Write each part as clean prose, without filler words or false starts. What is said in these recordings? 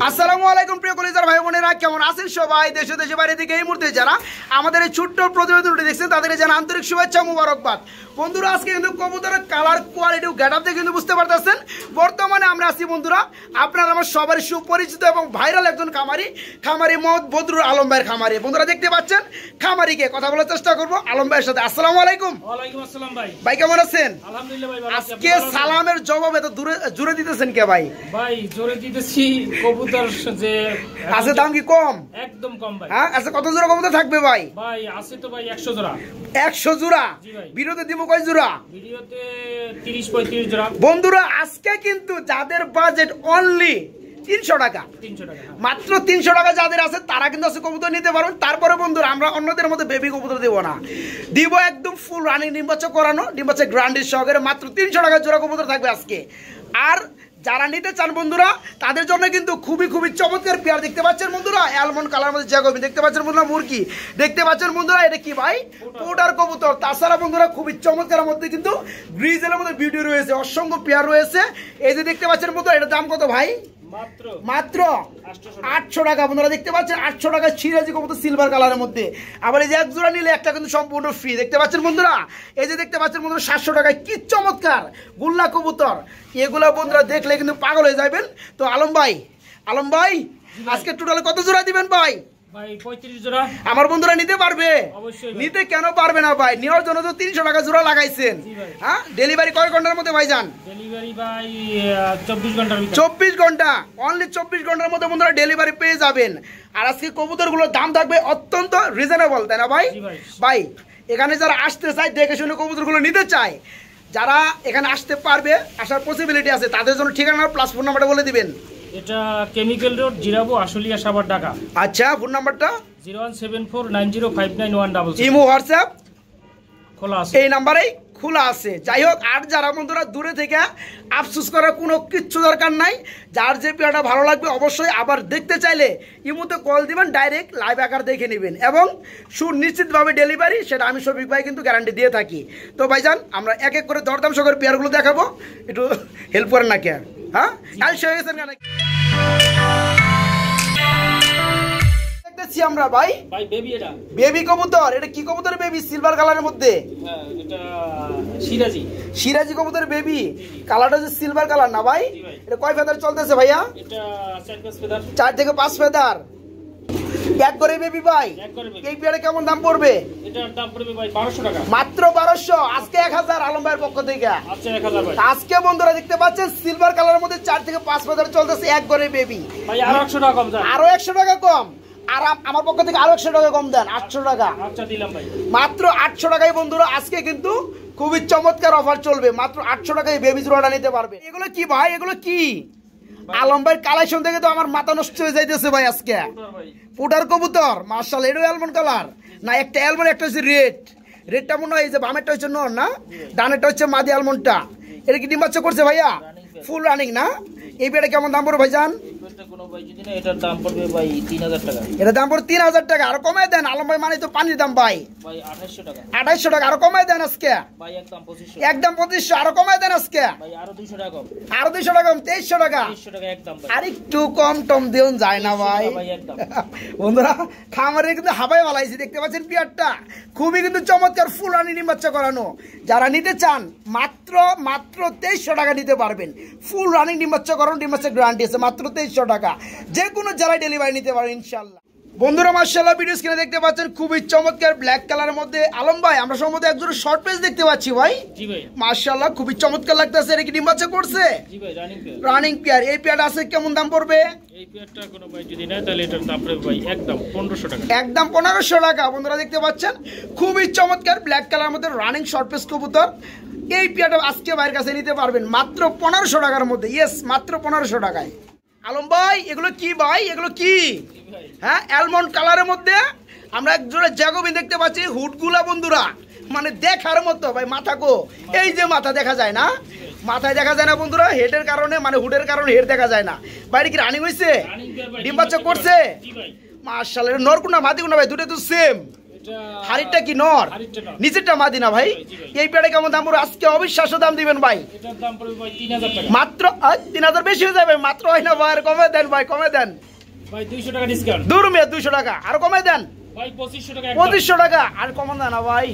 আসসালামু আলাইকুম প্রিয় কলিজার ভাই বোনেরা, কেমন আছেন সবাই? দেশে দেশে বাইরে থেকে এই মুহূর্তে যারা আমাদের এই ছোট্ট প্রতিবেদনটি দেখছেন তাদেরকে জানা আন্তরিক শুভেচ্ছা মুবারকবাদ। বন্ধুরা, আজকে কিন্তু কবুতরের কালার কোয়ালিটি ও গেটআপ দেখে কিন্তু বুঝতে পারতেছেন বর্তমানে আমরা আছি বন্ধুরা আপনারা আমার সবারই সুপরিচিত এবং ভাইরাল একজন খামারি মোহাম্মদ বদরুল আলম ভাইয়ের খামারি। বন্ধুরা দেখতে পাচ্ছেন খামারিকে কথা বলার চেষ্টা করবো আলম ভাইয়ের সাথে। আসসালামু আলাইকুম। ওয়ালাইকুম আসসালাম ভাই। ভাই কেমন আছেন? আলহামদুলিল্লাহ ভাই ভালো আছি। আজকে সালামের জবাব এত জোরে দিতেছেন কে ভাই? ভাই জোরে দিতেছি কবুতর যে আছে দাম কি কম? একদম কম ভাই। হ্যাঁ আচ্ছা, কত জোড়া কবুতর থাকবে ভাই? ভাই আছে তো ভাই 100 জোড়া। 100 জোড়া? জি ভাই। ভিডিওতে দিব কয় জোড়া? ভিডিওতে 30-35 জোড়া। বন্ধুরা আজকে কিন্তু যাদের বাজেট অনলি 300 টাকা, 300 টাকা মাত্র 300 টাকা যাদের আছে তারা কিন্তু আছে কবুতর নিতে পারবেন। তারপরে বন্ধুরা আমরা অন্যদের মধ্যে বেবি কবুতর দেবো না, দিব একদম ফুল রানিং ডিম্বাচ্চা করানো, ডিম্বাচ্চা গ্রান্ডের সহকারে মাত্র 300 টাকা জোড়া কবুতর থাকবে আজকে। আর যারা নিতে চান বন্ধুরা তাদের জন্য কিন্তু খুবই চমৎকার পেয়ার দেখতে পাচ্ছেন বন্ধুরা। অ্যালমন্ড কালার মধ্যে জ্যাকবি দেখতে পাচ্ছেন বন্ধুরা, মুরগি দেখতে পাচ্ছেন বন্ধুরা, এটা কি ভাই? পোটার কবুতর। তাছাড়া বন্ধুরা খুবই চমৎকার মধ্যে কিন্তু গ্রিজের মধ্যে ভিডিও রয়েছে, অসংখ্য পেয়ার রয়েছে। এই যে দেখতে পাচ্ছেন বন্ধুরা, এটার দাম কত ভাই? মাত্র 800 টাকা। বন্ধুরা দেখতে পাচ্ছেন 800 টাকা সিরাজি কবুতর সিলভার কালারের মধ্যে। আবার এই যে এক জোড়া নিলে একটা কিন্তু সম্পূর্ণ ফ্রি দেখতে পাচ্ছেন বন্ধুরা। এই যে দেখতে পাচ্ছেন বন্ধুরা 700 টাকায় কি চমৎকার গুল্লা কবুতর। এগুলো বন্ধুরা দেখলে কিন্তু পাগল হয়ে যাবেন। তো আলম ভাই আজকে টোটালে কত জোড়া দিবেন ভাই? ভাই 35 জোড়া। আমার বন্ধুরা নিতে পারবে? অবশ্যই। নিতে কেন পারবে না ভাই? নেওয়ার জন্য তো 300 টাকা জোড়া লাগাইছেন। হ্যাঁ, ডেলিভারি কয় ঘন্টার মধ্যে ভাই যান? ডেলিভারি ভাই 24 ঘন্টার ভিতরে। 24 ঘন্টা, অনলি 24 ঘন্টার মধ্যে বন্ধুরা ডেলিভারি পেয়ে যাবেন। আর আজকে কবুতরগুলোর দাম থাকবে অত্যন্ত রিজনেবল, তাই না ভাই? ভাই এখানে যারা আসতে চায় দেখে শুনে কবুতরগুলো নিতে চায়, যারা এখানে আসতে পারবে, আসার পসিবিলিটি আছে, তাদের জন্য ঠিকানা প্লাস ফোন নাম্বারটা বলে দিবেন। এটা কেমিক্যাল রোড, জিরাবো, আশুলিয়া, সাভার, ঢাকা। আচ্ছা, ফোন নাম্বারটা 01749059166। ইমো হোয়াটসঅ্যাপ খোলা আছে, এই নাম্বারেই খোলা আছে। যাই হোক, আর যারা বন্ধুরা দূরে থেকে আফসোস করার কোনো কিচ্ছু দরকার নাই। যার যে পেয়ারটা ভালো লাগবে অবশ্যই আবার দেখতে চাইলে ইমোতে কল দিবেন, ডাইরেক্ট লাইভ আকার দেখে নেবেন এবং সুনিশ্চিতভাবে ডেলিভারি, সেটা আমি শফিক ভাই কিন্তু গ্যারান্টি দিয়ে থাকি। তো ভাইজান আমরা এক এক করে দরদাম সহকারে পেয়ারগুলো দেখাবো, একটু হেল্প করেন না কে? হ্যাঁ আমরা ভাই বেবি কবুতর। এটা কি কবুতর বেবি? সিলভার কালারের মধ্যে সিরাজি কবুতর বেবি। কালারটা হচ্ছে সিলভার কালার না ভাই? এটা কয় ফেদার চলতেছে ভাইয়া? 4 থেকে 5 ফেদার এক করে বেবি ভাই। এই পেয়ারে কেমন দাম পড়বে? এটার দাম পড়বে ভাই 1200 টাকা। মাত্র 1200। আজকে 1000 আলম ভাইয়ের পক্ষ থেকে। আচ্ছা 1000 ভাই। আজকে বন্ধুরা দেখতে পাচ্ছেন সিলভার কালারের মধ্যে 4 থেকে 5 ফেদার চলতেছে এক করে বেবি ভাই। আরো 100 টাকা কম দেন। আরো 100 টাকা কম। আর আমার পক্ষ থেকে আরো 100 টাকা কম দেন, 800 টাকা। আচ্ছা দিলাম ভাই। মাত্র 800 টাকায় বন্ধুরা আজকে কিন্তু খুবই চমৎকার অফার চলবে। মাত্র 800 টাকায় বেবি জোড়াটা নিতে পারবে। এগুলো কি ভাই? এগুলো কি? আলম ভাই কালেকশন থেকে তো আমার মাথা নষ্ট হয়ে যাইতেছে ভাই। আজকে পুটার কবুতর মাশাআল্লাহ। এটাও অ্যালমন্ড কালার না? একটা অ্যালমন্ড, একটা হচ্ছে রেডটা মনে হয়। এই যে বামেরটা হচ্ছে নর না, ডানেরটা হচ্ছে মাদি অ্যালমন্ডটা। এটা কি ডিম বাচ্চা করছে ভাইয়া? ফুল রানিং না? এই পেয়ারটা কেমন দাম পড়বে ভাইজান? এটার দাম পড়বে ভাই 3000 টাকা। এটা দাম পড়বে 3000 টাকা। আরো কমায় দেন আলম ভাই, মানে তো পানির দাম ভাই। 2800 টাকা। 2800 টাকা। আরো কমায় দেন আজকে ভাই। একদম 2500। একদম 2500। আরো কমায় দেন আজকে ভাই। আরো 200 টাকা কম। আরো 200 টাকা কম, 2300 টাকা। 2300 টাকা একদম ভাই। আর একটু কম টম দেন যায় না ভাই? একদম বন্ধুরা খামারে কিন্তু হাবাই বালাইছি দেখতে পাচ্ছেন পেয়ারটা। খুবই কিন্তু চমৎকার ফুল রানি ডিম বাচ্চা করানো। যারা নিতে চান মাত্র 2300 টাকা নিতে পারবেন। ফুল রানিং ডিম বাচ্চা করানো, ডিম বাচ্চা গ্যারান্টি আছে, মাত্র 2300 টাকা। যে কোনো জেলায় ডেলিভারি নিতে পারেন ইনশাল্লাহ। বন্ধুরা মাশাআল্লাহ ভিডিও স্ক্রিনে দেখতে পাচ্ছেন খুবই চমৎকার ব্ল্যাক কালারের মধ্যে আলম ভাই আমরা সম্ভবত একজন শর্ট পেজ দেখতে পাচ্ছি ভাই। জি ভাই মাশাআল্লাহ খুবই চমৎকার লাগতেছে। এটা কি ডিম বাচ্চা করছে? জি ভাই রানিং পেয়ার। এই পেয়ারটা আছে কেমন দাম পড়বে? এই পেয়ারটা কোনো ভাই যদি নেয় তাহলে এটার দাম পড়বে ভাই একদম 1500 টাকা। একদম 1500 টাকা। বন্ধুরা দেখতে পাচ্ছেন খুবই চমৎকার ব্ল্যাক কালারের মধ্যে রানিং শর্ট পেজ কবুতর। এই পেয়ারটা আজকে ভাইয়ের কাছে নিতে পারবেন মাত্র 1500 টাকার মধ্যে। ইয়েস, মাত্র 1500 টাকায়। আলম ভাই এগুলো কি ভাই? এগুলো কি? হ্যাঁ, অ্যালমন্ড কালারের মধ্যে আমরা এক জোড়া জ্যাকবিন দেখতে পাচ্ছি। হুডগুলা বন্ধুরা মানে দেখার মতো ভাই। মাথা কো, এই যে মাথা দেখা যায় না, মাথায় দেখা যায় না বন্ধুরা, হেডের কারণে মানে হুডের কারণে হেড দেখা যায় না। বাইরে কি রানিং হয়েছে? ডিম বাচ্চা করছে? মাশাআল্লাহ। নর কোনা মাদি কোনা ভাই? দুটো তো সেম। এটা হাড়িটা কি নর, হাড়িটা নর। নিচেরটা মাদি না ভাই? জি ভাই। এই পেয়ারটা কেমন দাম পড়বে আজকে? অবিশ্বাস্য দাম দিবেন ভাই। এটার দাম পড়বে ভাই 3000 টাকা। মাত্র 3000 বেশি হয়ে যাবে, মাত্র হয় না ভাই, আর কমে দেন ভাই, কমে দেন। ভাই 200 টাকা ডিসকাউন্ট। দূর মেয়ে 200 টাকা আর কমে দেন। ভাই 2500 টাকা একদম। 2500 টাকা আর কমে দেন না ভাই,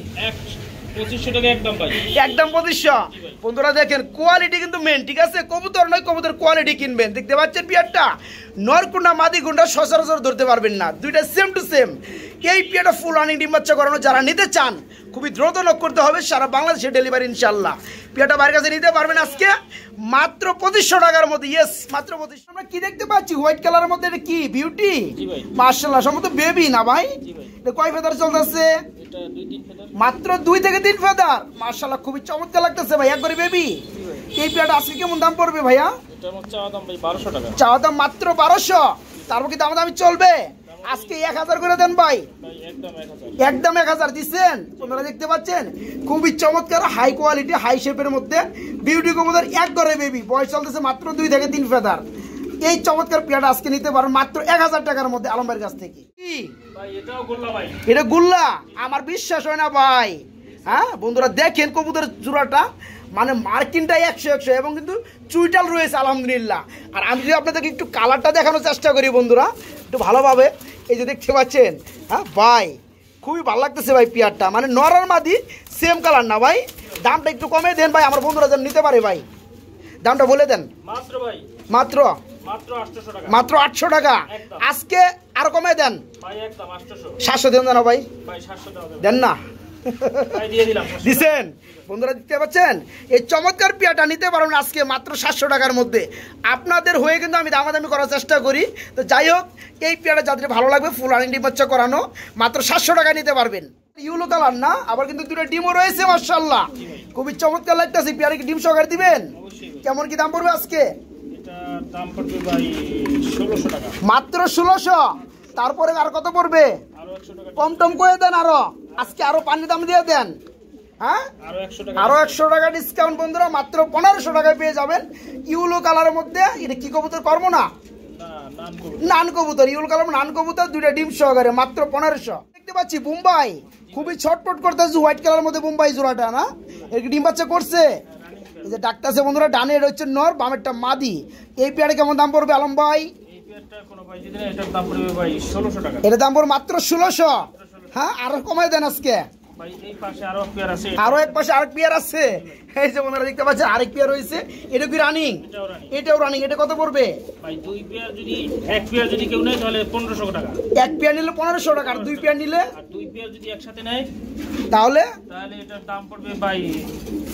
2500 টাকা একদম ভাই। একদম 2500। বন্ধুরা দেখেন কোয়ালিটি কিন্তু মেন, ঠিক আছে? কবুতর নয়, কবুতর কোয়ালিটি কিনবেন। দেখতে পাচ্ছেন পিয়ারটা নরকুন্ডা মাদি গুন্ডা সচরাচর ধরতে পারবেন না, দুইটা সেম টু সেম। এই পিয়ারটা ফুল রানিং ডিম বাচ্চা করানো যারা নিতে চান খুবই দ্রুত নক করতে হবে, সারা বাংলাদেশে ডেলিভারি ইনশাল্লাহ। পিয়ারটা বাইরের কাছে নিতে পারবেন আজকে মাত্র 2500 টাকার মধ্যে। ইয়েস, মাত্র 2500। আমরা কি দেখতে পাচ্ছি হোয়াইট কালারের মধ্যে? এটা কি বিউটি? জি ভাই। মাশাআল্লাহ, সম্ভবত বেবি না ভাই? জি ভাই। এটা কয় ফেদার চলতেছে? এটা 2-3 ফেদার। মাত্র 2 থেকে 3 ফেদার। মাশাআল্লাহ, খুবই চমৎকার লাগতেছে ভাই, একবারে বেবি। এই পিয়ারটা আজকে কেমন দাম পড়বে ভাইয়া? এটা আমার চাওয়া দাম ভাই 1200 টাকা। চাওয়া দাম মাত্র 1200। তারপর কি দামাদামি চলবে? আজকে 1000 করে দেন ভাই, ভাই একদম 1000। একদম 1000 দিচ্ছেন। আপনারা দেখতে পাচ্ছেন খুবই চমৎকার হাই কোয়ালিটি হাই শেপের মধ্যে বিউটি কবুতর, একবারে বেবি। বয়স চলতেছে মাত্র 2 থেকে 3 ফেদার। এই চমৎকার পেয়ারটা আজকে নিতে পারেন মাত্র 1000 টাকার মধ্যে আলম ভাইয়ের কাছ থেকে। কি ভাই এটাও গোল্লা ভাই। এটা গুল্লা? আমার বিশ্বাস হয় না ভাই। হ্যাঁ বন্ধুরা দেখেন কবুতরের জোড়াটা, মানে মার্কিনটা 100 এবং কিন্তু চুইটাল রয়েছে আলহামদুলিল্লাহ। আর আমি যদি আপনাদেরকে একটু কালারটা দেখানোর চেষ্টা করি বন্ধুরা একটু ভালোভাবে, এই যে দেখতে পাচ্ছেন, হ্যাঁ ভাই খুবই ভালো লাগতেছে ভাই পিয়ারটা, মানে নরার মাদি সেম কালার না ভাই? দামটা একটু কমে দেন ভাই, আমার বন্ধুরা যেন নিতে পারে ভাই, দামটা বলে দেন। মাত্র ভাই মাত্র মাত্র 800 টাকা। মাত্র 800 টাকা। একদম। আজকে আর কমে দেন, ভাই একদম 800। 700 দেন না ভাই? ভাই 700 টাকা দেন। দেন না? ভাই দিয়ে দিলাম 700 টাকা। দিছেন বন্ধুরা, দেখতে পাচ্ছেন এই চমৎকার পিয়াটা নিতে পারবেন আজকে মাত্র 700 টাকার মধ্যে। আপনাদের হয়ে কিন্তু আমি দামাদামি করার চেষ্টা করি। তো যাই হোক, এই পিয়াটা যাদের ভালো লাগবে ফুল রানিং ডিম বাচ্চা করানো মাত্র 700 টাকায় নিতে পারবেন। ইউলো কালার না, আবার কিন্তু দুটো ডিমও রয়েছে মাশাআল্লাহ, খুবই চমৎকার লাগতেছে। পিয়ারে কি ডিম সহকারে দিবেন? অবশ্যই ভাই। কেমন কি দাম পড়বে আজকে? এটা দাম পড়বে ভাই 1600 টাকা। মাত্র 1600। তারপরে আর কত পড়বে? আরো 100 টাকা। কম টম করে দেন আরো, আজকে আরো পানি দাম দিয়ে দেন। হ্যাঁ আরো 100 টাকা। আরো 100 টাকা ডিসকাউন্ট বন্ধুরা, মাত্র 1500 টাকায় পেয়ে যাবেন ইউলো কালারের মধ্যে। এটা কি কবুতর? কর্ম না, না নান করব। নান কবুতর, ইউলো কালার নান কবুতর, দুইটা ডিম সহকারে মাত্র 1500। দেখতে পাচ্ছি বোম্বাই খুবই ছটপট করতেছে হোয়াইট কালার মধ্যে বোম্বাই জোড়াটা না? এর কি ডিম বাচ্চা করছে? এই যে ডাকতেছে বন্ধুরা, ডানে এটা হচ্ছে নর, বামেরটা মাদি। এই পেয়ারে কেমন দাম পড়বে আলম ভাই? এই পেয়ারটা কোনো ভাই যদি না, এটার দাম পড়বে ভাই 1600 টাকা। এটার দাম পড়বে মাত্র 1600। হ্যাঁ আরো কমাই দেন আজকে। ভাই এই পাশে আরো পেয়ার আছে। আরো এক পাশে আরেক পেয়ার আছে, এই যে বন্ধুরা দেখতে পাচ্ছেন আরেক পেয়ার রয়েছে। এটা কি রানিং? এটাও রানি। এটাও রানিং। এটা কত পড়বে? ভাই দুই পেয়ার যদি এক পেয়ার যদি কেউ নেয় তাহলে 1500 টাকা। এক পেয়ার নিলে 1500 টাকা, আর দুই পেয়ার নিলে আর দুই পেয়ার যদি একসাথে নেয় তাহলে তাহলে এটার দাম পড়বে ভাই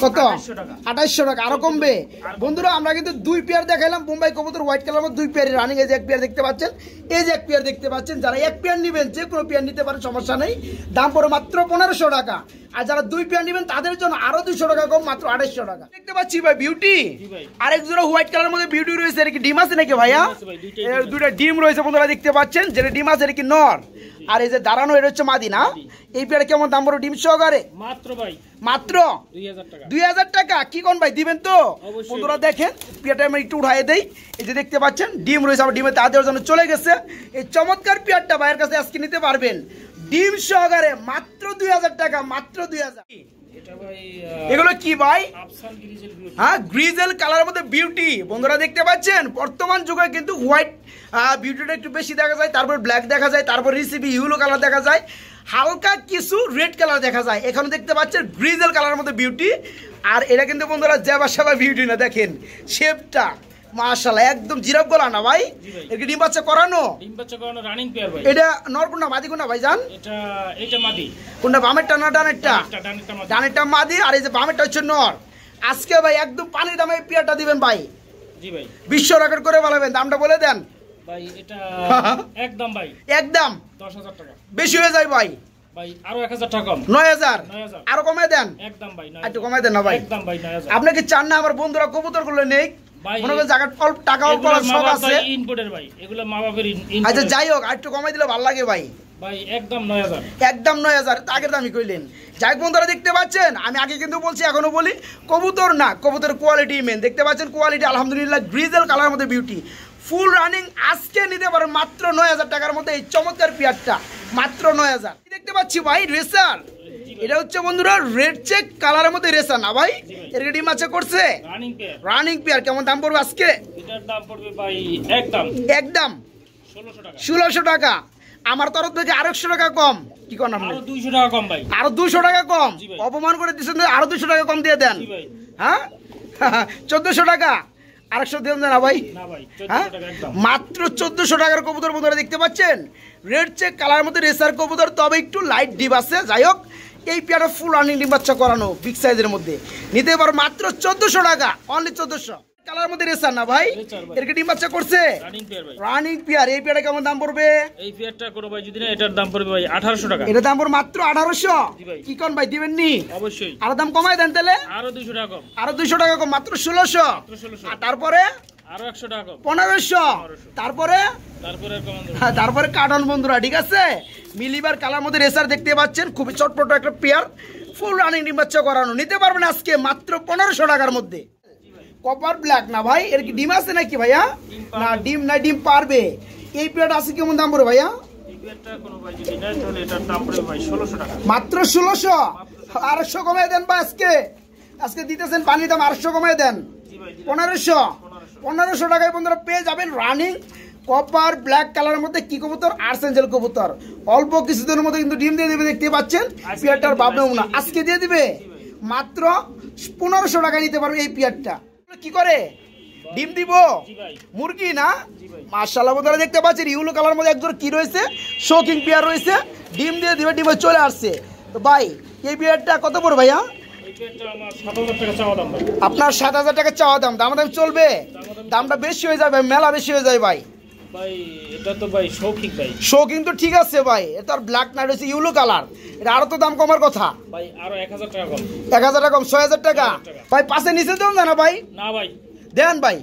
কত? 2800 টাকা। 2800 টাকা, আরো কমবে। বন্ধুরা আমরা কিন্তু দুই পেয়ার দেখাইলাম বোম্বাই কবুতর হোয়াইট কালার মধ্যে, দুই পেয়ার রানিং। এই যে এক পেয়ার দেখতে পাচ্ছেন, এই যে এক পেয়ার দেখতে পাচ্ছেন। যারা এক পেয়ার নেবেন যে কোনো পেয়ার নিতে পারেন, সমস্যা নেই। দাম পড়ে মাত্র 1500 টাকা। আর যারা দুই পেয়ার নেবেন তাদের জন্য আরো 200 টাকা কম, মাত্র 2800 টাকা। দেখতে পাচ্ছি ভাই বিউটি, জি ভাই। আরেক জোড়া হোয়াইট কালারের মধ্যে বিউটি রয়েছে। এটা কি ডিম আছে নাকি ভাইয়া? ডিম আছে ভাই, দুইটাই ডিম আছে। দুইটা ডিম রয়েছে বন্ধুরা দেখতে পাচ্ছেন, যেটা ডিম আছে এটা কি নর, আর এই যে দাঁড়ানো এটা হচ্ছে মাদি না? এই পেয়ারে কেমন দাম পড়বে ডিম সহকারে? মাত্র ভাই মাত্র 2000 টাকা। 2000 টাকা। কি কোন ভাই দিবেন তো? অবশ্যই। বন্ধুরা দেখেন পেয়ারটা আমি একটু উঠাই দেই। এই যে দেখতে পাচ্ছেন ডিম রয়েছে, আবার ডিমের তাদের জন্য চলে গেছে। এই চমৎকার পেয়ারটা ভাইয়ের কাছে আজকে নিতে পারবেন ডিম সহকারে মাত্র 2000 টাকা, মাত্র 2000। এটা ভাই এগুলো কি ভাই? আফসান গ্রিজেল বিউটি। হ্যাঁ গ্রিজেল কালারের মধ্যে বিউটি। বন্ধুরা দেখতে পাচ্ছেন বর্তমান যুগে কিন্তু হোয়াইট বিউটিটা একটু বেশি দেখা যায়, তারপর ব্ল্যাক দেখা যায়, তারপর রিসিপি ইউলো কালার দেখা যায়, হালকা কিছু রেড কালার দেখা যায়। এখানে দেখতে পাচ্ছেন গ্রিজেল কালারের মধ্যে বিউটি। আর এটা কিন্তু বন্ধুরা জেবা সেবা বিউটি না, দেখেন শেপটা মাশাআল্লাহ একদম জিরাফ গলা না ভাই? এর কি ডিম বাচ্চা করানো? ডিম বাচ্চা করানো রানিং পেয়ার ভাই। এটা নর কোনটা মাদি কোনটা ভাইজান? এটা মাদি। কোনটা বামেরটা না ডানেরটা? ডানেরটা মাদি। ডানেরটা মাদি, আর এই যে বামেরটা হচ্ছে নর। আজকে ভাই একদম পানির দামে এই পেয়ারটা দিবেন ভাই, জি ভাই। বিশ্ব রেকর্ড করে বলাবেন। দামটা বলে দেন ভাই এটা একদম ভাই একদম। 10000 টাকা। বেশি হয়ে যায় ভাই, ভাই আরো 1000 টাকা কম। 9000। 9000 আরো কমায় দেন, একদম ভাই 9000। একটু কমায় দেন না ভাই। একদম ভাই 9000। আপনি কি চান না আমার বন্ধুরা কবুতর গুলো নেই? ভাই, মনে করেন জায়গা অল্প টাকাও করার শখ আছে। ইনপুটের ভাই, এগুলো মা বাপের আচ্ছা যাই হোক, আর একটু কমাই দিলে ভালো লাগে ভাই। ভাই একদম 9000। একদম 9000, আগের দামই কইলেন। যাই হোক বন্ধুরা দেখতে পাচ্ছেন, আমি আগে কিন্তু বলছি এখনো বলি, কবুতর না কবুতর কোয়ালিটি মেন। দেখতে পাচ্ছেন কোয়ালিটি আলহামদুলিল্লাহ, গ্রিজেল কালারের মধ্যে বিউটি, ফুল রানিং। আজকে নিতে পারেন মাত্র 9000 টাকার মধ্যে এই চমৎকার পেয়ারটা, মাত্র 9000। দেখতে দেখতে পাচ্ছি ভাই রেসার, এটা হচ্ছে বন্ধুরা রেড চেক কালারের মধ্যে রেসার না ভাই? এর ডিম বাচ্চা করছে রানিং পেয়ার। কেমন দাম পড়বে আজকে? এটার দাম পড়বে ভাই একদম 1600 টাকা। আমার তরফ থেকে 100 টাকা কম। কি কোন আপনি? আরো 200 টাকা কম ভাই। আরো 200 টাকা কম? জি ভাই। অপমান করে দিচ্ছেন, আরো 200 টাকা কম দিয়ে দেন। জি ভাই। হ্যাঁ 1400 টাকা। 100 দেন না ভাই? না ভাই, হ্যাঁ 1400 টাকা একদম। মাত্র 1400 টাকার কবুতর বন্ধুরা দেখতে পাচ্ছেন, রেড চেক কালারের মধ্যে রেসার কবুতর, তবে একটু লাইট ডিপ আছে। যাই হোক, এই পেয়ারটা ফুল রানিং ডিম বাচ্চা করানো বিগ সাইজের মধ্যে নিতে পারো মাত্র 1400 টাকা, অনলি 1400। কালারের মধ্যে রেসার না ভাই? রেসার ভাই। এর ডিম বাচ্চা করছে রানিং পেয়ার ভাই। Running pair. এই পেয়ারটা কেমন দাম পড়বে? এই পেয়ারটা কোনো ভাই যদি না, এটার দাম পড়বে ভাই 1800 টাকা। এটা দাম পড়বে মাত্র 1800। জি ভাই। কি কোন ভাই দিবেন নি? অবশ্যই। আরো দাম কমায় দেন তাহলে। আরো 200 টাকা কম। আরো 200 টাকা কম, মাত্র 1600। মাত্র 1600। আর তারপরে আরো 100 টাকা কম। 1500। তারপরে তারপরে আর কমান দেব। হ্যাঁ, তারপরে কার্টন বন্ধুরা, ঠিক আছে? মিলিবার কালার মধ্যে রেসার দেখতে পাচ্ছেন, খুবই চটপট একটা পেয়ার, ফুল রানিং ডিম বাচ্চা করানো নিতে পারবেন আজকে মাত্র 1500 টাকার মধ্যে। কপার ব্ল্যাক না ভাই? এর কি ডিম আছে নাকি ভাইয়া? না ডিম নাই, ডিম পারবে। এই পেয়ারটা আছে কেমন দাম পড়বে ভাইয়া? এই পেয়ারটা কোনো ভাই যদি না, তাহলে এটার দাম পড়বে ভাই 1600 টাকা। মাত্র 1600। 800 কমায় দেন ভাই। আজকে দিতেছেন পানি দাম 800 কমায় দেন। জি ভাই। 1500 টাকায় বন্ধুরা পেয়ে যাবেন রানিং কপার ব্ল্যাক কালারের মধ্যে কি কবুতর? আর্সেঞ্জেল কবুতর। অল্প কিছুদিনের মধ্যে কিন্তু ডিম দিয়ে দিবে, দেখতে পাচ্ছেন। পেয়ারটার ভাবনাও না, আজকে দিয়ে দিবে মাত্র 1500 টাকায় নিতে পারবে এই পেয়ারটা। কি করে ডিম দিব? জি ভাই। মুরগি না? জি ভাই। মাশাআল্লাহ বন্ধুরা দেখতে পাচ্ছেন, ইউলো কালার মধ্যে একজন কি রয়েছে, শোকিং পেয়ার রয়েছে, ডিম দিয়ে দিবে, ডিমে চলে আসছে। তো ভাই এই পেয়ারটা কত পড়বে ভাইয়া? এই পেয়ারটা আমার 7000 টাকা চাওয়া দাম ভাই। আপনার 7000 টাকা চাওয়া দাম, দাম চলবে? দামটা বেশি হয়ে যায় ভাই, মেলা বেশি হয়ে যায় ভাই। ভাই এটা তো ভাই শৌখিক ভাই। শো কিন্তু ঠিক আছে ভাই, এটা আর ব্ল্যাক না, রয়েছে ইউলো কালার, এটা আরো তো দাম কমার কথা। ভাই আরো 1000 টাকা কম। 1000 টাকা কম, 6000 টাকা। ভাই পাশে নিচে দেন না ভাই? না ভাই, দেন ভাই।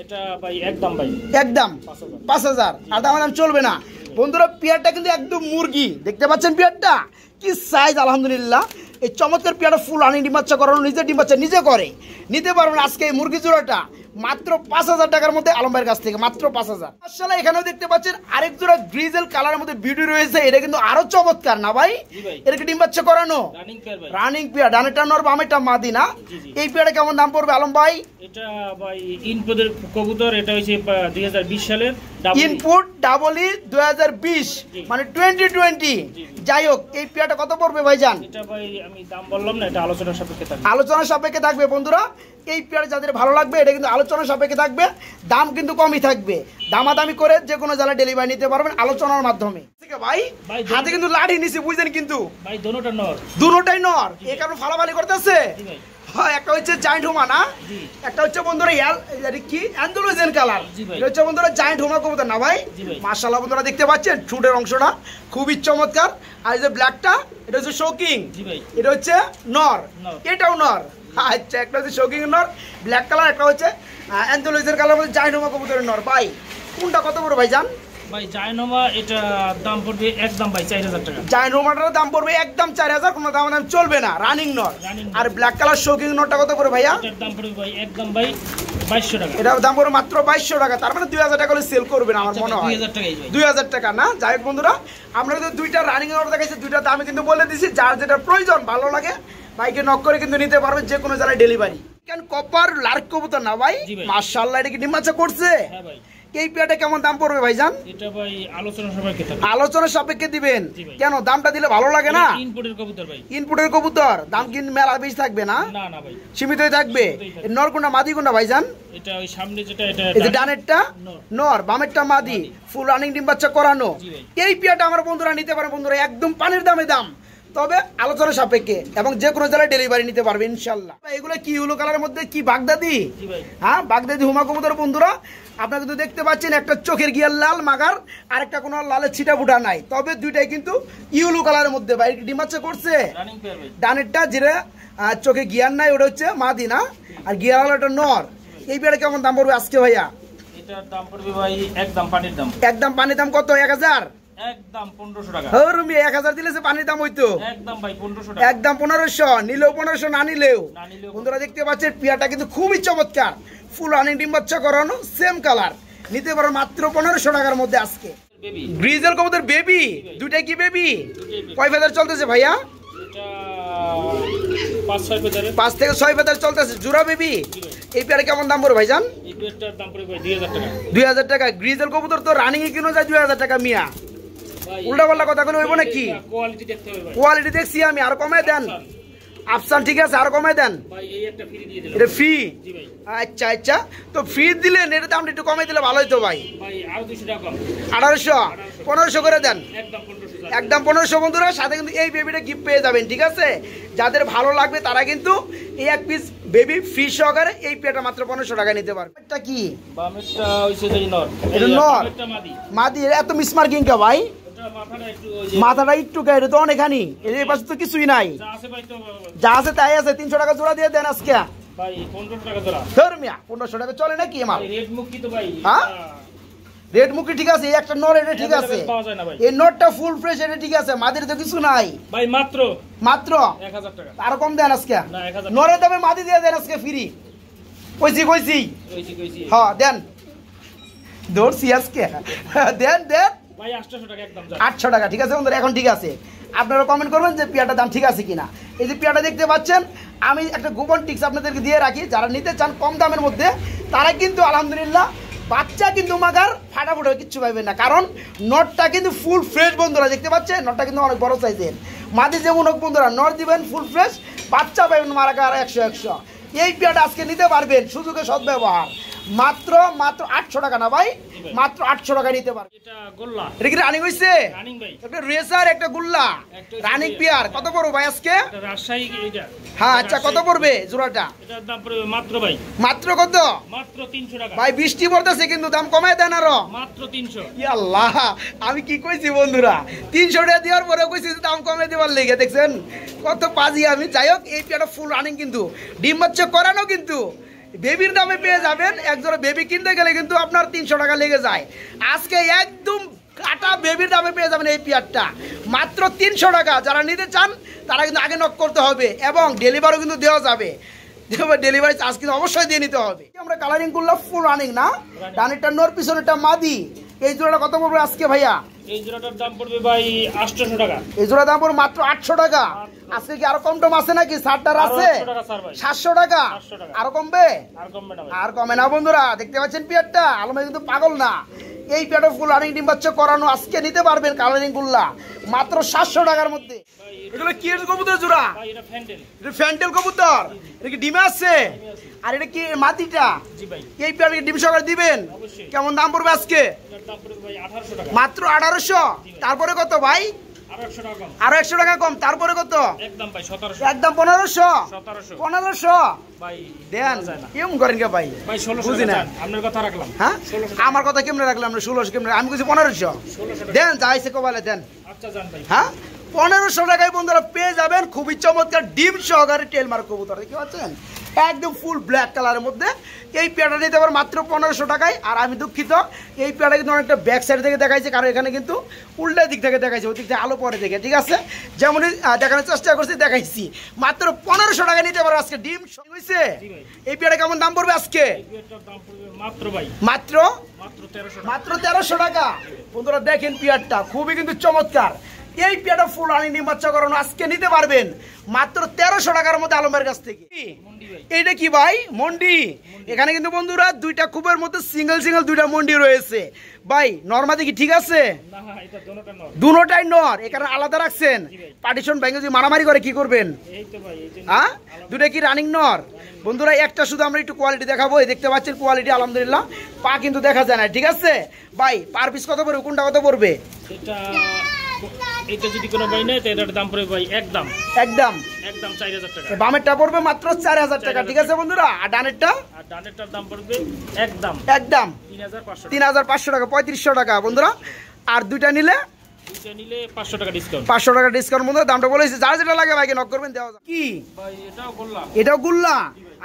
এটা ভাই একদম ভাই একদম 5000। 5000। আর দাম চলবে না বন্ধুরা। পেয়ারটা কিন্তু একদম মুরগি, দেখতে পাচ্ছেন পেয়ারটা কি সাইজ, আলহামদুলিল্লাহ। এই চমৎকার পেয়ারটা ফুল রানিং ডিম বাচ্চা করানো, নিজে ডিম বাচ্চা নিজে করে নিতে পারবেন আজকে এই মুরগি জোড়াটা মাত্র 5000 টাকার মধ্যে, আলম ভাইয়ের কাছ থেকে মাত্র 5000। মাশাআল্লাহ, এখানেও দেখতে পাচ্ছেন আরেক জোড়া গ্রিজেল কালারের মধ্যে বিউটি রয়েছে, এটা কিন্তু আরো চমৎকার না ভাই? জি ভাই। এর কি ডিম বাচ্চা করানো? রানিং পেয়ার ভাই। রানিং পেয়ার, ডানেরটা নর বামেরটা মাদি না? জি, জি। এই পেয়ারটা কেমন দাম পড়বে আলম ভাই? এটা ভাই ইনপুটের কবুতর, এটা হচ্ছে 2020 সালের ডাবল ইনপুট ডাবলি 2020, জি। মানে 2020। জি। যাই হোক, এই পেয়ারটা কত পড়বে ভাইজান? এটা ভাই আমি দাম বললাম না, এটা আলোচনার সাপেক্ষে থাকবে। আলোচনা সাপেক্ষে থাকবে বন্ধুরা। এই পেয়ার যাদের ভালো লাগবে, এটা কিন্তু আলোচনা সাপেক্ষে থাকবে, দাম কিন্তু কমই থাকবে। দামাদামি করে যে কোনো জেলায় ডেলিভারি নিতে পারবেন আলোচনার মাধ্যমে। ঠিক আছে ভাই? ভাই, হাতে কিন্তু লাঠি নিছি, বুঝলেন? কিন্তু ভাই দোনোটা নর। দুটোটাই নর, এই কারণে ফালাফালি করতেছে। জি ভাই। হ্যাঁ, একটা হচ্ছে জায়েন্ট হোমা না? জি। একটা হচ্ছে বন্ধুরা কি অ্যান্ডালুজিয়ান কালার। জি ভাই। এটা হচ্ছে বন্ধুরা জায়েন্ট হোমা কবুতর না ভাই? জি ভাই। মাশাআল্লাহ বন্ধুরা দেখতে পাচ্ছেন ঠুটের অংশটা খুবই চমৎকার। আর এই যে ব্ল্যাকটা, এটা হচ্ছে শোকিং। জি ভাই। এটা হচ্ছে নর, নর। এটাও নর। আচ্ছা, একটা হচ্ছে শোকিং নর ব্ল্যাক কালার, একটা হচ্ছে অ্যান্ডালুজিয়ান কালার মধ্যে জায়েন্ট হোমা কবুতরের নর। ভাই কোনটা কত বড় ভাই জান? ভাই জায়নমা এটা দাম পড়বে একদম ভাই 4000 টাকা। জায়েন্ট হোমাটার দাম পড়বে একদম 4000, কোনো দাম চলবে না, রানিং নর। Running নর। আর ব্ল্যাক কালার শোকিং নরটা কত করে ভাইয়া? এটার দাম পড়বে ভাই একদম ভাই 2200 টাকা। এটার দাম পড়বে মাত্র 2200 টাকা। তার মানে 2000 টাকা হলে সেল করবেন আমার আচ্ছা মনে ভাই, হয়। 2000 টাকাই ভাই। 2000 টাকা না? যাই হোক বন্ধুরা, আমরা কিন্তু দুইটা রানিং অর্ডার দেখাইছি, দুইটা দামে কিন্তু বলে দিছি, যার যেটা প্রয়োজন ভালো লাগে বাইকে নক করে কিন্তু নিতে পারবেন যে কোনো জেলায় ডেলিভারি। কেন কপার লার্ক কবুতর না ভাই? জি ভাই। মাশাআল্লাহ, এটা কি ডিম বাচ্চা করছে? হ্যাঁ ভাই। এই পেয়ারটা কেমন দাম পড়বে ভাইজান? এটা ভাই আলোচনার সাপেক্ষে থাকবে। আলোচনার সাপেক্ষে দিবেন। জি ভাই। কেন দামটা দিলে ভালো লাগে না? ইনপুটের কবুতর ভাই। ইনপুটের কবুতর, দাম কিন্তু মেলা বেশি থাকবে না? না না ভাই, সীমিতই থাকবে। নর কোনটা মাদি কোনটা ভাইজান? এটা ওই সামনে যেটা, এটা এই যে ডানেরটা নর। নর, বামেরটা মাদি, ফুল রানিং ডিম বাচ্চা করানো। জি ভাই। এই পেয়ারটা আমার বন্ধুরা নিতে পারে বন্ধুরা, একদম পানির দামে দাম, তবে আলোচনা সাপেক্ষে, এবং যে কোনো জেলায় ডেলিভারি নিতে পারবে ইনশাল্লাহ। এগুলো কি হলো কালারের মধ্যে? কি বাগদাদি? জি ভাই। হ্যাঁ, বাগদাদি হুমা কবুতর বন্ধুরা। আপনারা কিন্তু দেখতে পাচ্ছেন একটা চোখের গিয়ার লাল মাগার, আর একটা কোনো লালের ছিটা ফুটা নাই, তবে দুইটাই কিন্তু ইউলো কালারের মধ্যে। ভাই ডিম বাচ্চা করছে? রানিং পেয়ার ভাই। ডানেরটা যেটা চোখে গিয়ার নাই, ওটা হচ্ছে মাদি না? আর গিয়ার ওটা নর। এই পেয়ারে কেমন দাম পড়বে আজকে ভাইয়া? এটার দাম পড়বে ভাই একদম পানির দাম। একদম পানির দাম কত? 1000? একদম 1500 টাকা। হ্যাঁ রুমি, 1000 দিলে সে পানির দাম হইতো। একদম ভাই 1500 টাকা। একদম 1500, নিলেও 1500, না নিলেও। না নিলেও। বন্ধুরা দেখতে পাচ্ছেন পিয়াটা কিন্তু খুবই চমৎকার, ফুল রানিং ডিম বাচ্চা করানো, সেম কালার, নিতে পারো মাত্র 1500 টাকার মধ্যে আজকে। বেবি গ্রিজেল কবুতর বেবি, দুইটা কি বেবি? কয় ফেদার চলতেছে ভাইয়া? এটা 5-6 ফেদারে, 5 থেকে 6 ফেদার চলতেছে, জোড়া বেবি। এই পেয়ারে কেমন দাম পড়বে ভাইজান? এই পেয়ারটার দাম পড়বে ভাই 2000 টাকা। 2000 টাকা। গ্রিজেল কবুতর তো রানিং এ কিনো যায় 2000 টাকা মিয়া, ভাই উল্টা পাল্টা কথা বলে হইব নাকি? কোয়ালিটি দেখতে হবে ভাই। কোয়ালিটি দেখছি আমি, আর কমায় দেন। আফসান ঠিক আছে, আর কমায় দেন। ভাই এই একটা ফ্রি দিয়ে দিলাম। এটা ফ্রি? জি ভাই। আচ্ছা আচ্ছা, তো ফ্রি দিলেন, এর দামটা একটু কমাই দিলে ভালো হতো ভাই। ভাই আর 200 টাকা কম। 1800 1500 করে দেন। একদম 1500 একদম 1500 বন্ধুরা, সাথে কিন্তু এই বেবিটা গিফট পেয়ে যাবেন, ঠিক আছে? যাদের ভালো লাগবে তারা কিন্তু এই এক পিস বেবি ফ্রি সহকারে এই পেয়ারটা মাত্র 1500 টাকা নিতে পারবে। এটা কি? বামেরটা হইছে যে নর। এটা নর? বামেরটা মাদি। মাদি? এত মিসমার্কিং কা ভাই? এটা মাথাটা একটু ওই যে মাথাটা একটু গায়ে তো অনেকখানি, এই পাশে তো কিছুই নাই। যা আছে ভাই তো যা আছে তাই আছে। 300 টাকা জোড়া দিয়ে দেন আজকে। ভাই 1500 টাকা জোড়া। ধর মিয়া, 1500 টাকা চলে নাকি আমার? ভাই রেড মুখ কি তো ভাই? হ্যাঁ? রেড মুখি ঠিক আছে, এই একটা নর, এটা ঠিক আছে। পাওয়া যায় না ভাই। এই নটটা ফুল ফ্রেশ, এটা ঠিক আছে। মাদির তো কিছু নাই ভাই মাত্র মাত্র 1000 টাকা। আরো কম দেন আজকে। না 1000 নরের দামে মাদি দিয়ে দেন আজকে ফ্রি। কইছি কইছি। হ্যাঁ দেন, ধরছি আজকে। দেন দেন ভাই 800 টাকা একদম যা। 800 টাকা, ঠিক আছে বন্ধুরা, এখন ঠিক আছে। আপনারা কমেন্ট করবেন যে পেয়ারটার দাম ঠিক আছে কিনা। এই যে পেয়ারটা দেখতে পাচ্ছেন, আমি একটা গোপন টিপস আপনাদেরকে দিয়ে রাখি, যারা নিতে চান কম দামের মধ্যে তারা কিন্তু আলহামদুলিল্লাহ বাচ্চা কিন্তু মাগার ফাটাফুটা কিচ্ছু পাইবেন না, কারণ নটটা কিন্তু ফুল ফ্রেশ বন্ধুরা, দেখতে পাচ্ছেন নটটা কিন্তু অনেক বড় সাইজের। মাদি যেমন হোক বন্ধুরা, নট দিবেন ফুল ফ্রেশ, বাচ্চা পাইবেন মারাকার 100। এই পেয়ারটা আজকে নিতে পারবেন, সুযোগে সদ্ব্যবহার। মাত্র 800 টাকা না ভাই, মাত্র 800 টাকা নিতে পারবেন। এটা গোল্লা। এটা কি রানিং হইছে? রানিং ভাই। একটা রেসার, একটা গুল্লা, রানিং পেয়ার। কত পড়বে ভাই আজকে? এটা রাজশাহী এটা। হ্যাঁ আচ্ছা, কত পড়বে জোড়াটা? এটার দাম পড়বে মাত্র ভাই। মাত্র কত? মাত্র 300 টাকা। ভাই বৃষ্টি পড়তেছে কিন্তু দাম কমায় দেন আরো। মাত্র 300। ইয়া আল্লাহ, আমি কি কইছি বন্ধুরা? 300 টাকা দেওয়ার পরে কইছি যে দাম কমায় দেবার লেগে, দেখছেন কত পাজি আমি। যাই হোক, এই পেয়ারটা ফুল রানিং কিন্তু, ডিম বাচ্চা করানো কিন্তু বেবির দামে পেয়ে যাবেন। একজোড়া বেবি কিনতে গেলে কিন্তু আপনার 300 টাকা লেগে যায়। আজকে একদম কাটা বেবির দামে পেয়ে যাবেন এই পেয়ারটা মাত্র 300 টাকা। যারা নিতে চান তারা কিন্তু আগে নক করতে হবে, এবং ডেলিভারিও কিন্তু দেওয়া যাবে। ডেলিভারি চার্জ কিন্তু অবশ্যই দিয়ে নিতে হবে। আমরা কালারিং করলাম ফুল রানিং না, ডানেরটা নর, পিছনেরটা মাদি। এই জোড়াটা কত পড়বে আজকে ভাইয়া? এই জোড়াটার দাম পড়বে ভাই 800 টাকা। এই জোড়া দাম পড়বে মাত্র 800 টাকা। আজকে কি আরো কম টম আছে নাকি? 60টার আছে 700 টাকা, আরো কমবে? আর কমবে না ভাই, আর কমে না বন্ধুরা। দেখতে পাচ্ছেন পেয়ারটা, আলমে কিন্তু পাগল না। এই পেয়ারটা ফুল রানিং ডিম বাচ্চা করানো, আজকে নিতে পারবেন কালারিং গুল্লা মাত্র 700 টাকার মধ্যে। এগুলো কি কবুতর জোড়া? ভাই এটা ফ্যান্টেল। এটা ফ্যান্টেল কবুতর, এটা কি ডিমে আছে? আর এটা কি মাটিটা? জি ভাই। এই পেয়ারকে ডিম সহকারে দিবেন? অবশ্যই। কেমন দাম পড়বে আজকে? এটার দাম পড়বে ভাই 1800 টাকা। মাত্র 1800। তারপরে কত ভাই? 800 টাকা কম। আরো 100 টাকা কম। তারপরে কত? একদম ভাই 1700। একদম 1500। 1700 1500 ভাই দেন। যায় না কেমন করেন কে ভাই? ভাই 1600 বুঝি না। আপনার কথা রাখলাম। হ্যাঁ 1600 আমার কথা কেমনে রাখলাম? 1600 কেমনে? আমি কইছি 1500। 1600 দেন যাইছে কোবালে দেন। আচ্ছা জান ভাই। হ্যাঁ 1500 টাকায় বন্ধুরা পেয়ে যাবেন খুবই চমৎকার ডিম সহকারে টেল মার্ক কবুতর। দেখতে পাচ্ছেন একদম ফুল ব্ল্যাক কালারের মধ্যে। এই পেয়ারটা নিতে পারেন মাত্র 1500 টাকায়। আর আমি দুঃখিত, এই পেয়ারটা কিন্তু অনেকটা ব্যাক সাইড থেকে দেখাইছে, কারণ এখানে কিন্তু উল্টা দিক থেকে দেখাইছে, ওই দিক থেকে আলো পরে দেখে, ঠিক আছে? যেমনই দেখানোর চেষ্টা করছি দেখাইছি। মাত্র 1500 টাকা নিতে পারো আজকে ডিম হয়েছে। এই পেয়ারটা কেমন দাম পড়বে আজকে? এটার দাম পড়বে মাত্র ভাই মাত্র 1300 টাকা। মাত্র 1300 টাকা। বন্ধুরা দেখেন পেয়ারটা খুবই কিন্তু চমৎকার। এই পেয়ারটা ফুল রানিং ডিম বাচ্চা করানো আজকে নিতে পারবেন মাত্র 1300 টাকার মধ্যে আলমের কাছ থেকে। এইটা কি ভাই? মন্ডি। এখানে কিন্তু বন্ধুরা দুইটা খুবের মধ্যে সিঙ্গেল সিঙ্গেল দুইটা মন্ডি রয়েছে ভাই। নরমাদি কি ঠিক আছে? না এটা দুটোটা নর। দুটোটাই নর, এখানে আলাদা রাখছেন। পার্টিশন ভেঙে যদি মারামারি করে কি করবেন? এই তো ভাই এই যে হ্যাঁ দুটো কি রানিং নর? বন্ধুরা একটা শুধু আমরা একটু কোয়ালিটি দেখাবো। এই দেখতে পাচ্ছেন কোয়ালিটি আলহামদুলিল্লাহ, পা কিন্তু দেখা যায় না, ঠিক আছে ভাই? পার পিস কত পড়বে? কোনটা কত পড়বে? এটা যদি কোনো ভাই নেয় তো এটার দাম পড়বে ভাই একদম 4000 টাকা। বামেরটা পড়বে মাত্র 4000 টাকা, ঠিক আছে বন্ধুরা? আর ডানেরটা? আর ডানেরটার দাম পড়বে একদম 3500 টাকা, 3500 টাকা বন্ধুরা। আর দুইটা নিলে 500 টাকা ডিসকাউন্ট। 500 টাকা ডিসকাউন্ট বন্ধুরা। দামটা বলেছি, যার যেটা লাগে ভাইকে নক করবেন, দেওয়া যাবে। কি ভাই এটাও গোল্লা? এটাও গুল্লা?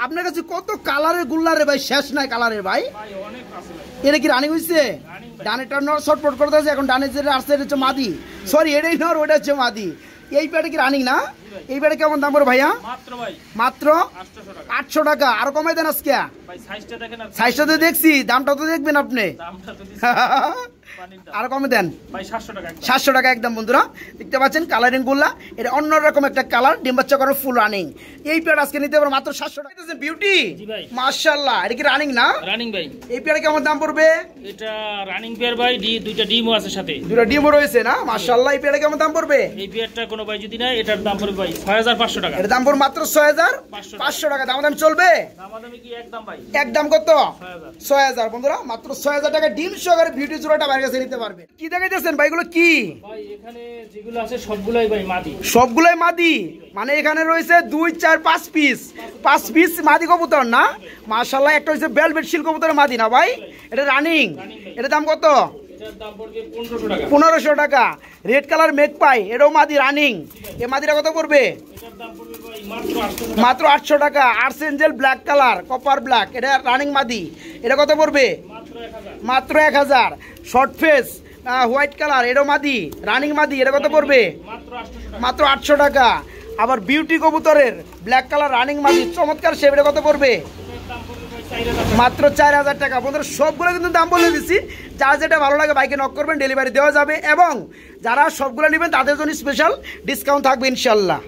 আপনার কাছে কত কালারের গুল্লা রে ভাই, শেষ নাই কালারের ভাই। ভাই অনেক আছে ভাই। এটা কি রানিং হইছে? ডানেরটা নর শর্টপট করতে আছে, এখন ডানে যেটা আসছে এটা হচ্ছে মাদি। সরি এটাই নর, ওটা হচ্ছে মাদি। এই প্যাডে কি রানিং না? এই প্যাডে কেমন দাম পড়ে ভাইয়া? মাত্র ভাই মাত্র 800 টাকা। আর কমাই দেন আজকে। ভাই সাইজটা দেখেন। সাইজটা তো দেখছি, দামটা তো দেখবেন আপনি। দামটা তো আর কমে দেন ভাই 700 টাকা 700 টাকা একদম বন্ধুরা। দেখতে পাচ্ছেন কালারিং গুলা, এটা অন্যরকম একটা কালার, ডিম বাচ্চা করার ফুল রানিং। এই পেয়ার আজকে নিতে পারো মাত্র 700 টাকা। বিউটি জি ভাই মাশাআল্লাহ, এটা কি রানিং না? রানিং ভাই। এই পেয়ারে কেমন দাম পড়বে? এটা রানিং পেয়ার ভাই, দুইটা ডিমও আছে সাথে। দুটো ডিমও রয়েছে না? মাশাআল্লাহ। এই পেয়ারে কেমন দাম পড়বে? এই পেয়ারটা কোনো ভাই যদি নাই, এটার দাম পড়বে ভাই 6500 টাকা। এর দাম পড়বে মাত্র 6500 টাকা। দাম চলবে? দামাদামি কি একদম ভাই? একদম কত? 6000। 6000 বন্ধুরা, মাত্র 6000 টাকা ডিম সহকারে বিউটি জোড়াটা বাইরে কাছে নিতে পারবে। কি দেখাইতেছেন ভাই, এগুলো কি? ভাই এখানে যেগুলো আছে সবগুলাই ভাই মাদি। সবগুলাই মাদি, মানে এখানে রয়েছে 2 4 5 পিস মাদি কবুতর না? মাশাআল্লাহ। একটা হচ্ছে ভেলভেট সিল্ক কবুতরের মাদি না ভাই? এটা রানিং। এটার দাম কত? এটার দাম পড়বে 1500 টাকা। 1500 টাকা। রেড কালার মেক পাই, এটাও মাদি রানিং। এই মাদিটা কত পড়বে? এটার দাম পড়বে ভাই মাত্র 800 টাকা। মাত্র 800 টাকা। আর্সেঞ্জেল ব্ল্যাক কালার, কপার ব্ল্যাক, এটা রানিং মাদি। এটা কত পড়বে? মাত্র 1000। মাত্র 1000। শর্ট ফেস হোয়াইট কালার, এটাও মাদি, রানিং মাদি। এটা কত পড়বে? মাত্র 800 টাকা। মাত্র 800 টাকা। আবার বিউটি কবুতরের ব্ল্যাক কালার রানিং মাদি, চমৎকার শেপ, এটা কত পড়বে? এটার দাম পড়বে ভাই 4000। মাত্র 4000 টাকা। বন্ধুরা সবগুলো কিন্তু দাম বলে দিচ্ছি, যার যেটা ভালো লাগে বাইকে নক করবেন, ডেলিভারি দেওয়া যাবে, এবং যারা সবগুলো নেবেন তাদের জন্য স্পেশাল ডিসকাউন্ট থাকবে ইনশাল্লাহ।